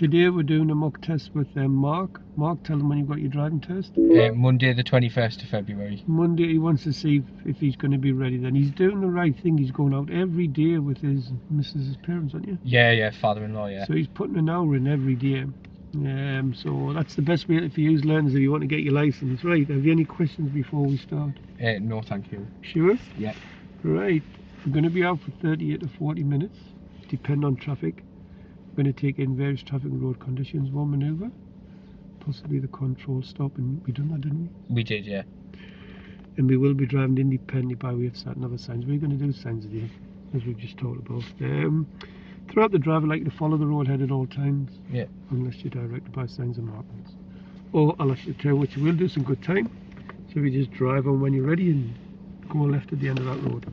Today we're doing a mock test with Mark. Mark, tell them when you've got your driving test. Monday the 21st of February. Monday, he wants to see if he's going to be ready then. He's doing the right thing. He's going out every day with his missus' parents, aren't you? Yeah, father-in-law, yeah. So he's putting an hour in every day. So that's the best way for you learners if you want to get your license. Right, have you any questions before we start? No, thank you. Sure? Yeah. Right, we're going to be out for 38 to 40 minutes, depend on traffic. We're going to take in various traffic and road conditions, one manoeuvre, possibly the control stop, and we done that, didn't we? We did, yeah. And we will be driving independently by way of sat and other signs. We're going to do signs with you, as we've just talked about. Throughout the drive, I like to follow the road head at all times, Yeah. unless you're directed by signs and markings. Or I'll ask you to turn, which we'll do some good time. So we just drive on when you're ready and go left at the end of that road.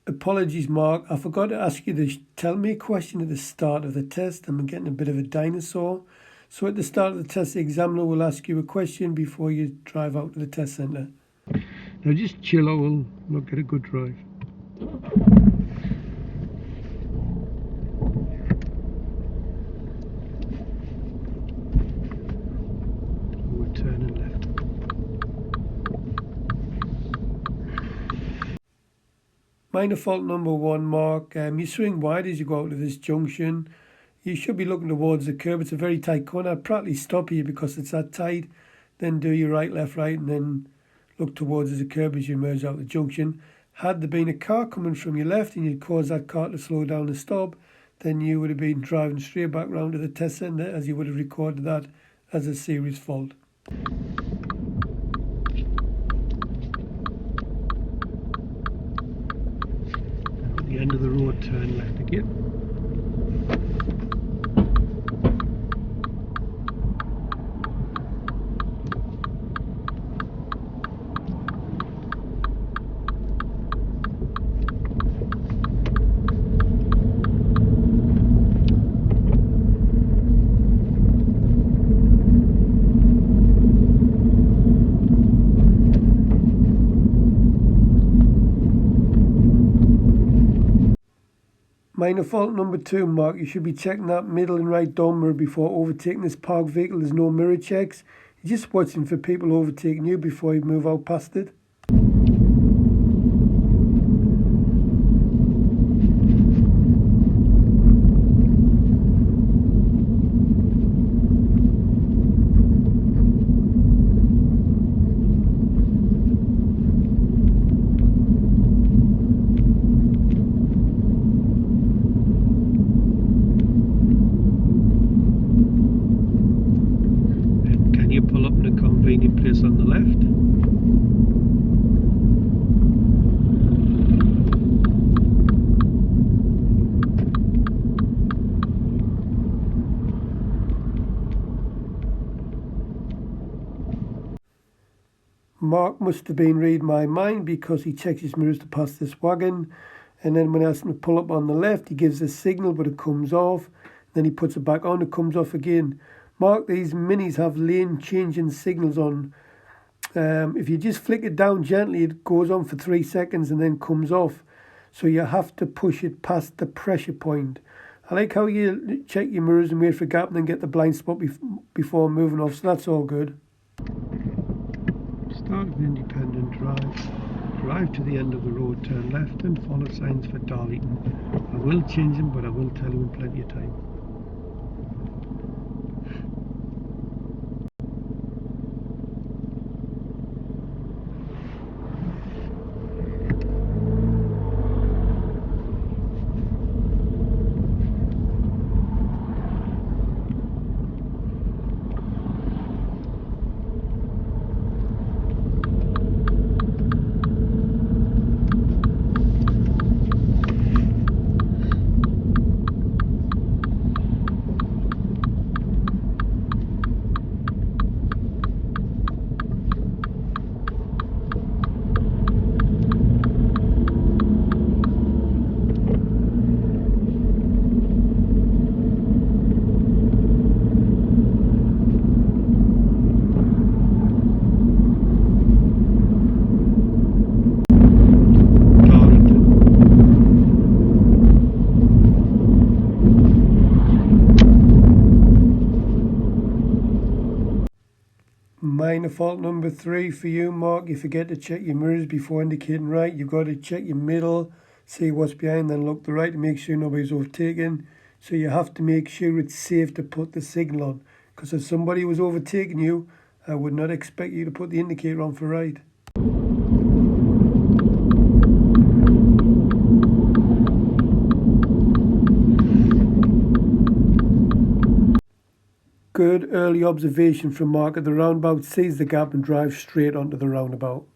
Apologies, Mark. I forgot to ask you to tell me a question at the start of the test. I'm getting a bit of a dinosaur. So at the start of the test, the examiner will ask you a question before you drive out to the test centre. Now just chill out, we'll get a good drive. So we're turning left. Minor fault number one, Mark. You swing wide as you go out to this junction. You should be looking towards the curb. It's a very tight corner. I'd practically stop here because it's that tight. Then do your right, left, right, and then look towards the curb as you emerge out the junction. Had there been a car coming from your left and you'd caused that car to slow down and stop, then you would have been driving straight back round to the test centre, as you would have recorded that as a serious fault. At the end of the road, turn left again. Minor fault number two, Mark. You should be checking that middle and right door mirror before overtaking this parked vehicle. There's no mirror checks. You're just watching for people overtaking you before you move out past it. Pull up in a convenient place on the left. Mark must have been reading my mind because he checks his mirrors to pass this wagon, and then when I ask him to pull up on the left, he gives a signal but it comes off, then he puts it back on, it comes off again. Mark, these minis have lane changing signals on. If you just flick it down gently, it goes on for 3 seconds and then comes off. So you have to push it past the pressure point. I like how you check your mirrors and wait for a gap and then get the blind spot before moving off. So that's all good. Start with independent drive. Drive to the end of the road, turn left and follow signs for Darlington. I will change them, but I will tell you in plenty of time. Minor fault number 3 for you, Mark. You forget to check your mirrors before indicating right. You've got to check your middle, see what's behind, then look to the right to make sure nobody's overtaken. So you have to make sure it's safe to put the signal on. Because if somebody was overtaking you, I would not expect you to put the indicator on for right. Good early observation from Mark at the roundabout, sees the gap and drives straight onto the roundabout.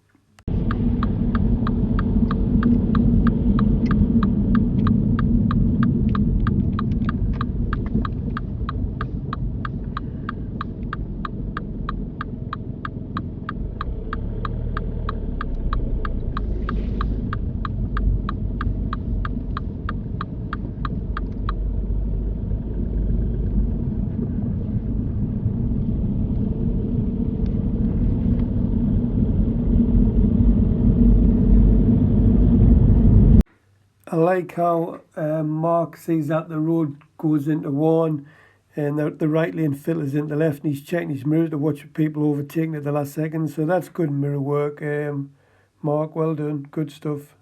I like how Mark sees that the road goes into one and the right lane filters into the left, and he's checking his mirrors to watch people overtaking at the last second. So that's good mirror work. Mark, well done. Good stuff.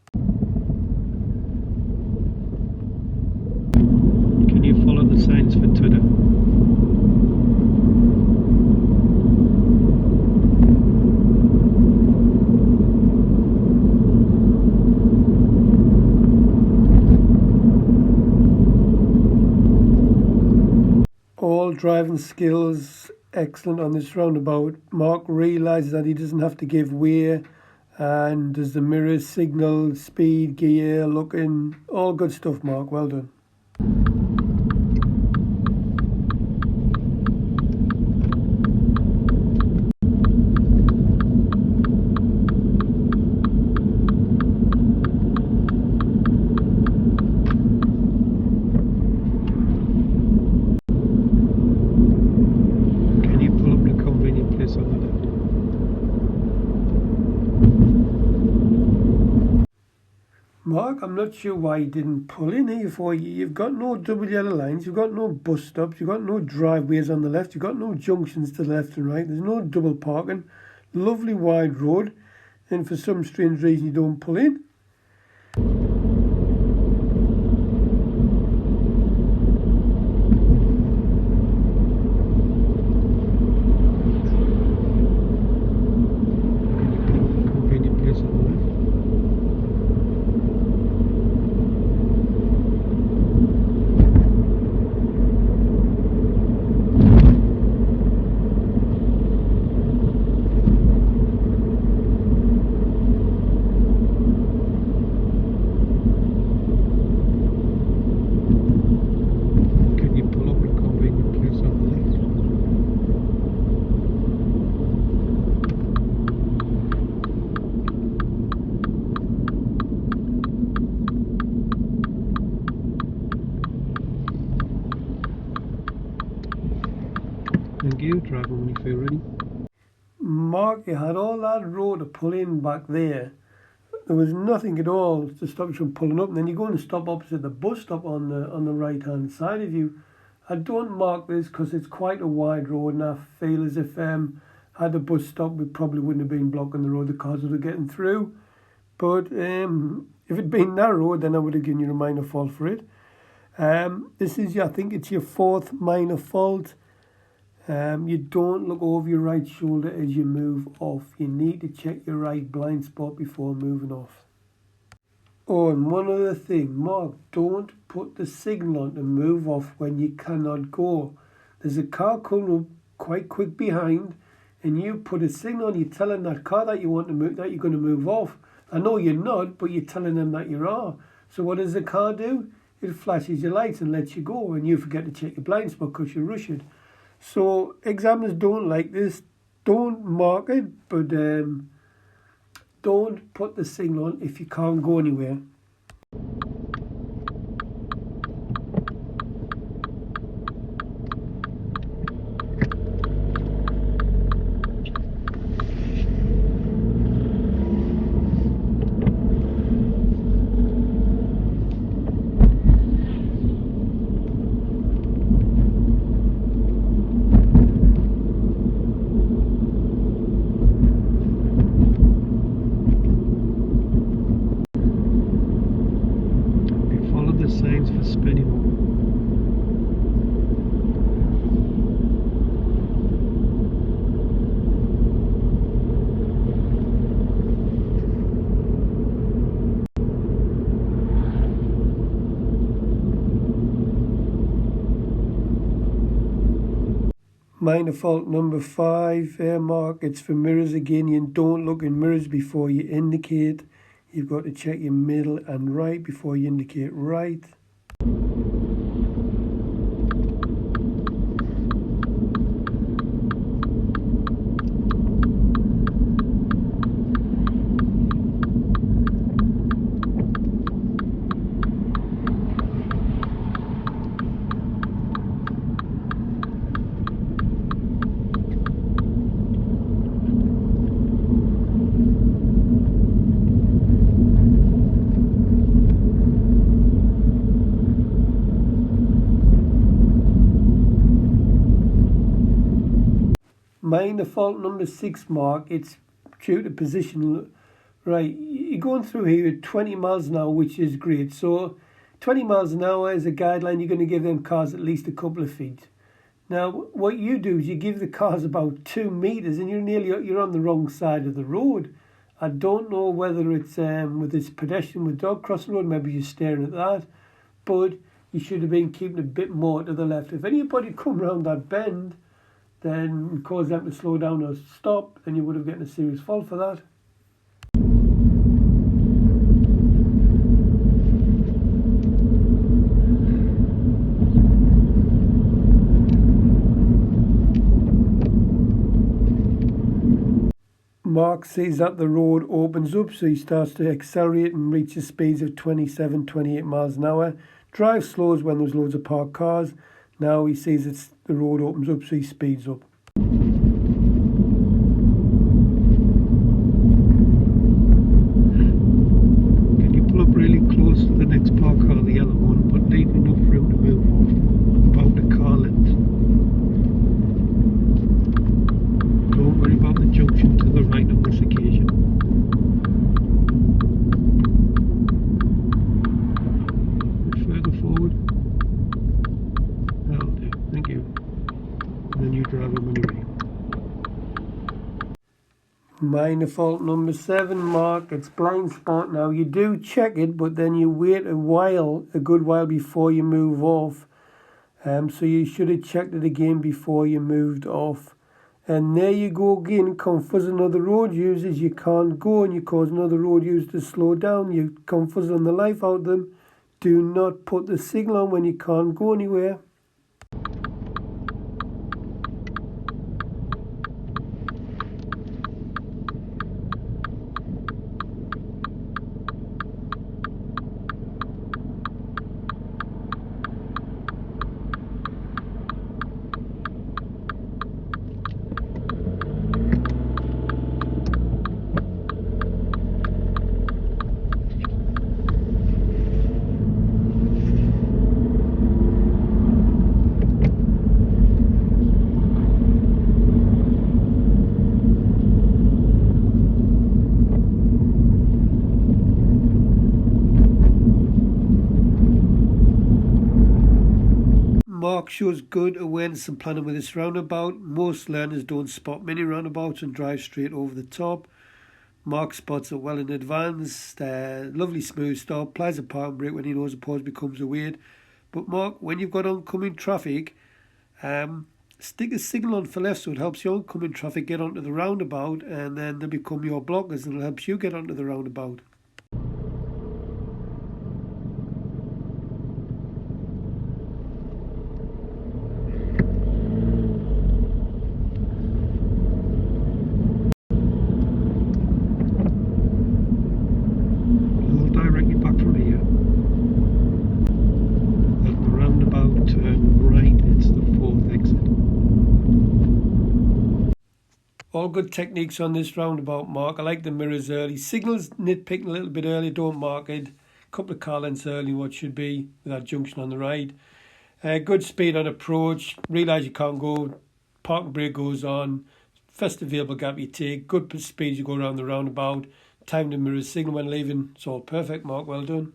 Can you follow the signs for Twitter? All driving skills excellent on this roundabout. Mark realises that he doesn't have to give way, and does the mirrors, signal, speed, gear, looking, all good stuff, Mark. Well done. Mark, I'm not sure why you didn't pull in here for you. You've got no double yellow lines, you've got no bus stops, you've got no driveways on the left, you've got no junctions to the left and right, there's no double parking, lovely wide road, and for some strange reason you don't pull in. Thank you, driver, when you feel ready. Mark, you had all that road to pull in back there. There was nothing at all to stop you from pulling up, and then you go and stop opposite the bus stop on the right hand side of you. I don't mark this because it's quite a wide road, and I feel as if had the bus stop, we probably wouldn't have been blocking the road. The cars would have getting through. But if it'd been narrow, then I would have given you a minor fault for it. This is, I think it's your 4th minor fault. You don't look over your right shoulder as you move off. You need to check your right blind spot before moving off. Oh, and one other thing, Mark, don't put the signal on to move off when you cannot go. There's a car coming up quite quick behind, and you put a signal on, you're telling that car that you want to move, that you're going to move off. I know you're not, but you're telling them that you are. So what does the car do? It flashes your lights and lets you go, and you forget to check your blind spot because you're rushing. So examiners don't like this. Don't mark it, but don't put the signal on if you can't go anywhere. Minor fault number 5 there, Mark. It's for mirrors again. You don't look in mirrors before you indicate. You've got to check your middle and right before you indicate right. Minor fault number 6, Mark. It's due to position. Right, you're going through here at 20 miles an hour, which is great. So 20 miles an hour is a guideline. You're going to give them cars at least a couple of feet. Now, what you do is you give the cars about 2 meters, and you're on the wrong side of the road. I don't know whether it's with this pedestrian with dog crossing the road. Maybe you're staring at that, but you should have been keeping a bit more to the left. If anybody come round that bend, then cause them to slow down or stop, then you would have gotten a serious fault for that. Mark sees that the road opens up, so he starts to accelerate and reaches speeds of 27, 28 miles an hour. Drives slows when there's loads of parked cars. Now he sees the road opens up, so he speeds up. Can you pull up really close to the next park car, the yellow one, but leave enough room to move off? About the car length. Don't worry about the junction to the right on this occasion. A bit further forward. That'll do. Thank you. And then you drive them anyway. Minor fault number 7, Mark. It's blind spot. Now you do check it, but then you wait a good while before you move off. So you should have checked it again before you moved off. And there you go again, confusing other road users. You can't go, and you cause another road user to slow down. You're confusing the life out of them. Do not put the signal on when you can't go anywhere. Mark shows good awareness and planning with this roundabout. Most learners don't spot many roundabouts and drive straight over the top. Mark spots it well in advance. Lovely smooth stop. Applies a parking brake when he knows the pause becomes a wait. But Mark, when you've got oncoming traffic, stick a signal on for left so it helps your oncoming traffic get onto the roundabout, and then they become your blockers and it helps you get onto the roundabout. All good techniques on this roundabout, Mark. I like the mirrors early. Signals nitpicking a little bit early, don't mark it. A couple of car lengths early, what should be, with that junction on the right. Good speed on approach. Realise you can't go. Parking brake goes on. First available gap you take. Good speed you go around the roundabout. Time the mirrors, signal when leaving. It's all perfect, Mark. Well done.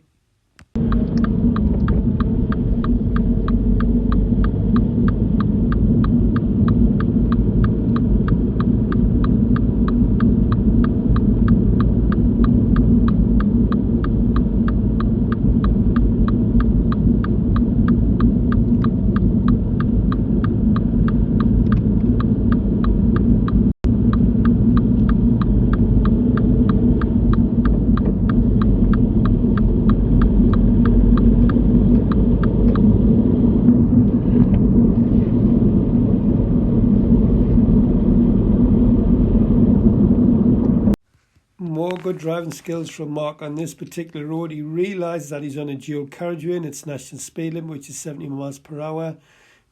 good driving skills from Mark on this particular road. He realises that he's on a dual carriageway and its national speed limit, which is 70 miles per hour.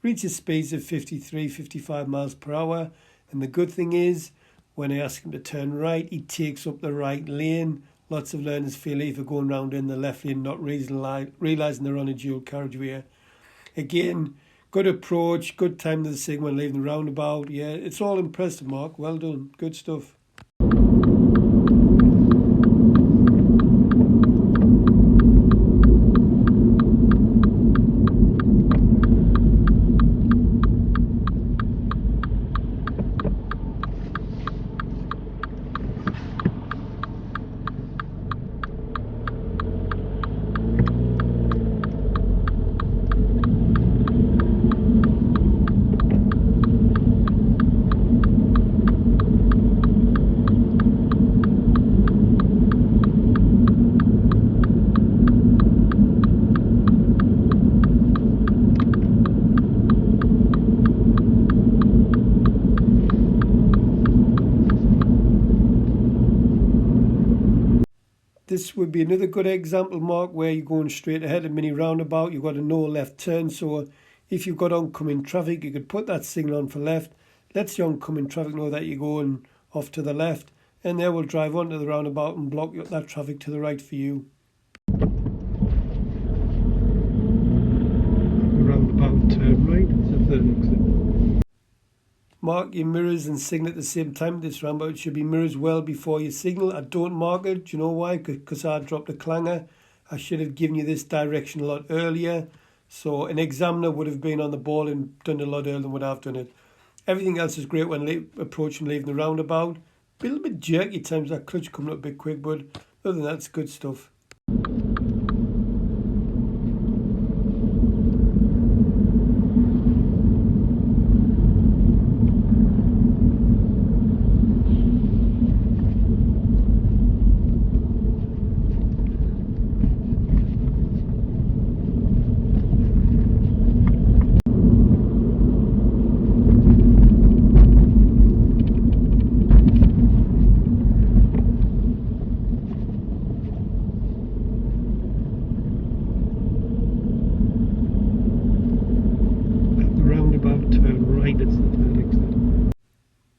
Reaches speeds of 53, 55 miles per hour. And the good thing is, when I ask him to turn right, he takes up the right lane. Lots of learners feel either going round in the left lane, not realising they're on a dual carriageway. Again, good approach, good time to the signal when leaving the roundabout. Yeah, it's all impressive, Mark. Well done. Good stuff. This would be another good example, Mark, where you're going straight ahead, a mini roundabout, you've got a no left turn. So if you've got oncoming traffic, you could put that signal on for left, lets the oncoming traffic know that you're going off to the left, and they will drive onto the roundabout and block that traffic to the right for you. The roundabout turn right, it's the third exit. Mark your mirrors and signal at the same time. This roundabout should be mirrors well before you signal. I don't mark it. Do you know why? Because I dropped a clanger. I should have given you this direction a lot earlier. So an examiner would have been on the ball and done it a lot earlier than what I've done it. Everything else is great when approaching leaving the roundabout. A little bit jerky times, that clutch coming up a bit quick, but other than that, it's good stuff.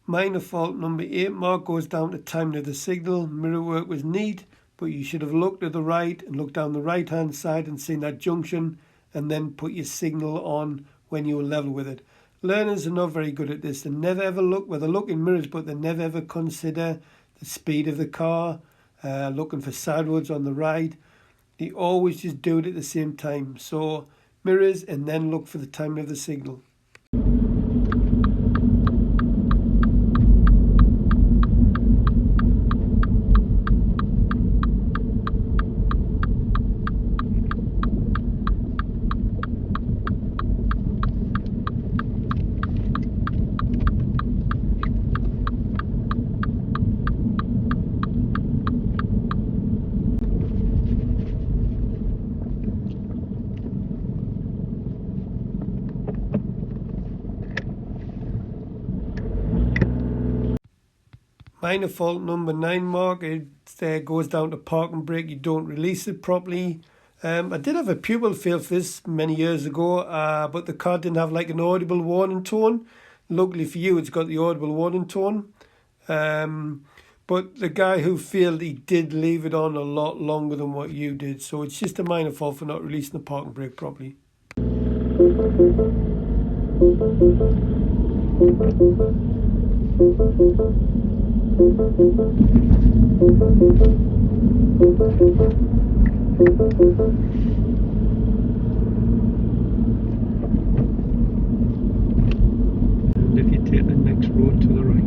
Minor fault number 8, Mark goes down to timing of the signal. Mirror work was neat, but you should have looked to the right and looked down the right hand side and seen that junction and then put your signal on when you were level with it. Learners are not very good at this. They never ever look, well, they look in mirrors, but they never ever consider the speed of the car, looking for side roads on the right. They always just do it at the same time. So mirrors and then look for the timing of the signal. Minor fault number 9, Mark. It goes down to parking brake. You don't release it properly. I did have a pupil fail for this many years ago, but the car didn't have like an audible warning tone. Luckily for you, it's got the audible warning tone. But the guy who failed, he did leave it on a lot longer than what you did. So it's just a minor fault for not releasing the parking brake properly. And if you take the next road to the right.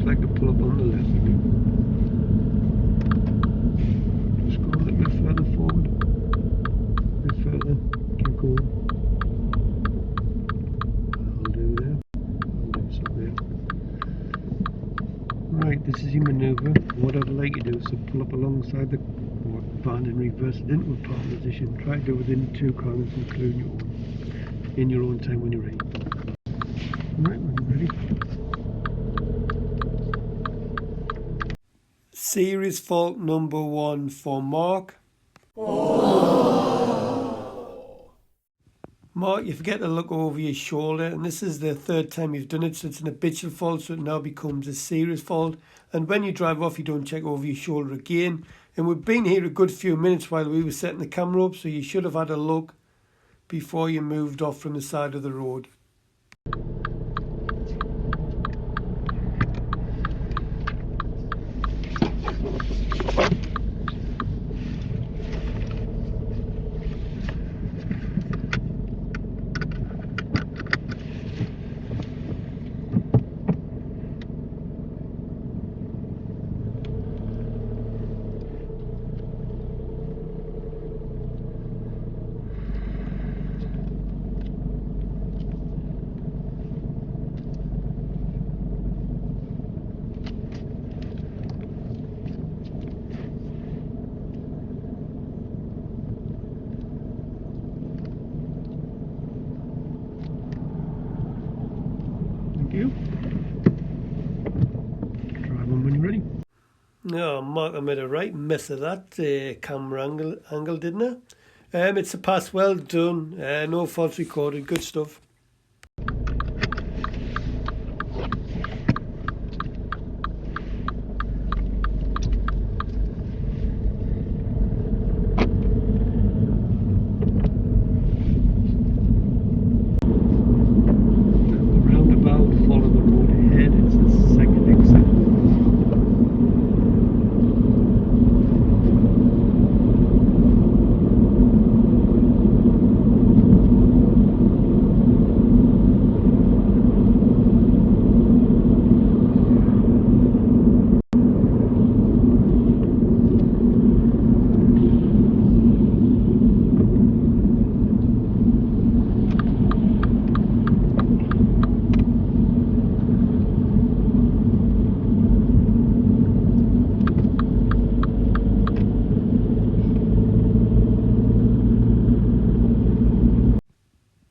Like to pull up on the left again. Just go a little bit further forward. A bit further. Keep going. I'll do there. I'll do so there. easy manoeuvre. What I'd like you to do is to pull up alongside the van and reverse it into a park position. Try to do it within 2 corners, including your own, in your own time when you're ready. Right, when you're ready. Series fault number 1 for Mark. Mark, you forget to look over your shoulder, and this is the 3rd time you've done it, so it's an habitual fault, so it now becomes a serious fault. And when you drive off, you don't check over your shoulder again. And we've been here a good few minutes while we were setting the camera up, so you should have had a look before you moved off from the side of the road. Thank you. Drive on when you're ready. No, Mark, I made a right mess of that camera angle, didn't I? It's a pass, well done. No faults recorded, good stuff. Roundabout, follow the road ahead. It's the 2nd exit.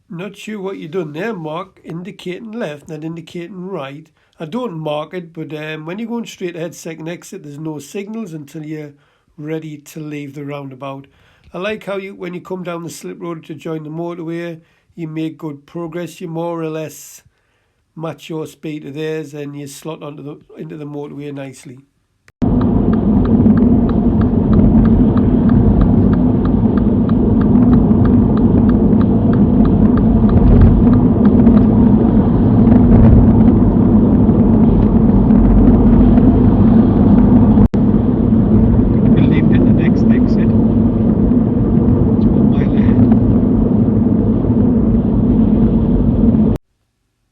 Not sure what you've done there, Mark, indicating left, not indicating right. I don't mark it, but when you're going straight ahead 2nd exit, there's no signals until you're ready to leave the roundabout. I like how when you come down the slip road to join the motorway, you make good progress. You more or less match your speed to theirs and you slot into the motorway nicely.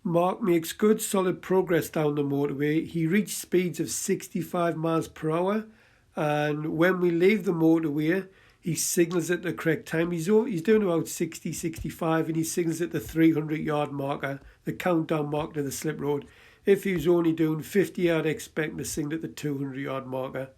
Mark makes good solid progress down the motorway. He reached speeds of 65 miles per hour, and when we leave the motorway he signals at the correct time. He's doing about 60-65 and he signals at the 300-yard marker, the countdown mark to the slip road. If he was only doing 50, I'd expect to signal at the 200-yard marker.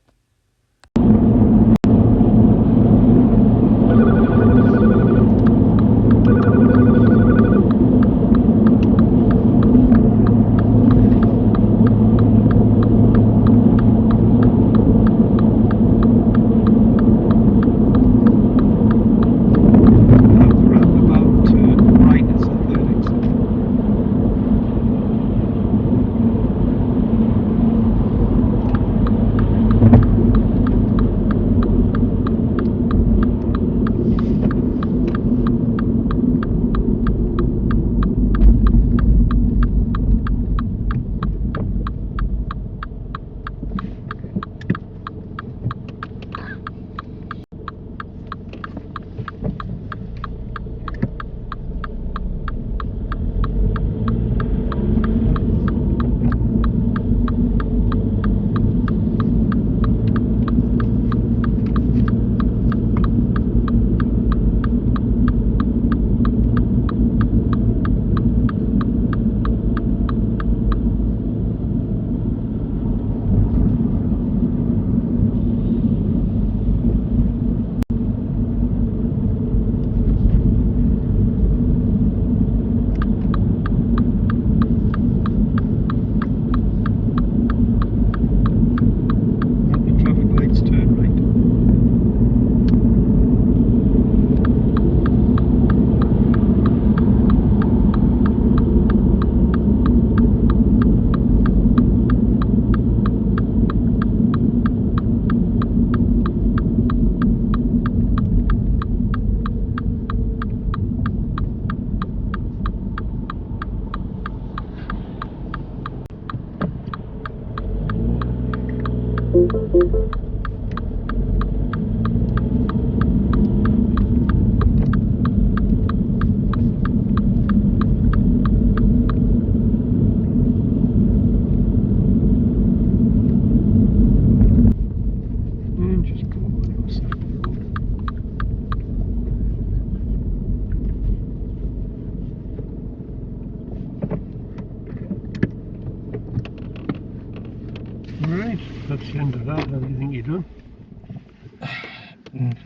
That's the end of that. How do you think you're done?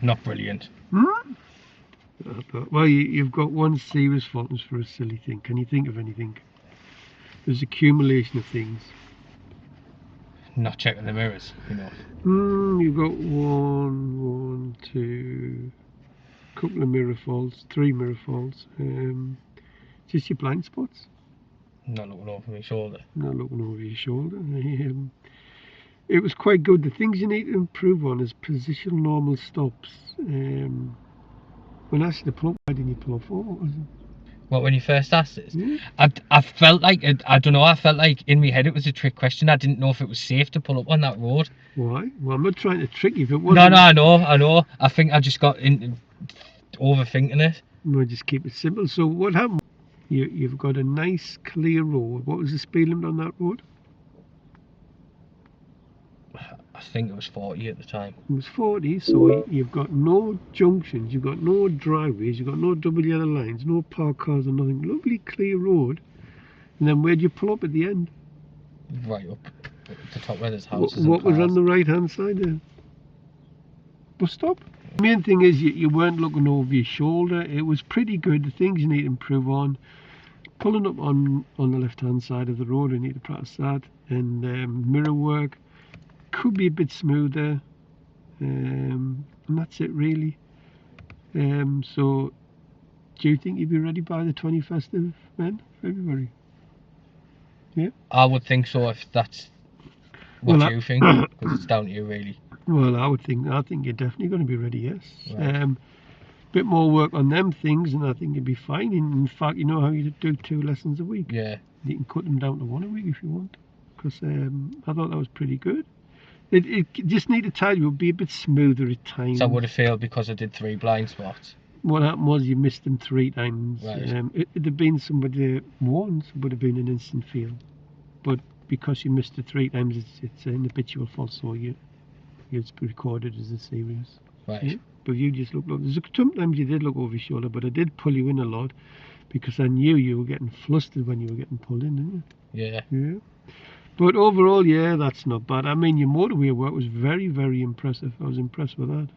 Not brilliant. Well, you've got one serious fault for a silly thing. Can you think of anything? There's accumulation of things. Not checking the mirrors, you know. You've got one, two, couple of mirror faults, 3 mirror faults. Just your blind spots. Not looking over my shoulder. Not looking over your shoulder. It was quite good. The things you need to improve on is positional normal stops. When I asked you to pull up, why didn't you pull up forward? Was it? Well, when you first asked this, Yeah. I felt like, I don't know, I felt like in my head it was a trick question. I didn't know if it was safe to pull up on that road. Why? Well, I'm not trying to trick you. If it wasn't, No, I know. I think I just got into overthinking it. We'll just keep it simple. So what happened? You've got a nice clear road. What was the speed limit on that road? I think it was 40 at the time. It was 40, so you've got no junctions, you've got no driveways, you've got no double yellow lines, no parked cars or nothing. Lovely clear road. And then where'd you pull up at the end? Right up at the top where there's houses What and was cars. on the right hand side there? Bus stop? The main thing is you weren't looking over your shoulder. It was pretty good. The things you need to improve on. Pulling up on the left hand side of the road, you need to practice that. And mirror work could be a bit smoother. And that's it really. So do you think you'll be ready by the 21st of February? Yeah? I would think so if that's what Well, you think, because it's down to you really. Well, I think you're definitely going to be ready, yes. Right. Bit more work on them things and I think you'll be fine. In fact, you know how you do 2 lessons a week. Yeah. You can cut them down to 1 a week if you want. Because I thought that was pretty good. It just need to tell you, it would be a bit smoother at times. So I would have failed because I did 3 blind spots. What happened was you missed them 3 times. Right. It'd have been somebody once, it would have been an instant fail. But because you missed it 3 times, it's an habitual fault, so it's recorded as a serious. Right. Yeah? But you just looked up. Sometimes you did look over your shoulder, but I did pull you in a lot because I knew you were getting flustered when you were getting pulled in, didn't you? Yeah. Yeah. But overall, yeah, that's not bad. I mean, your motorway work was very, very impressive. I was impressed with that.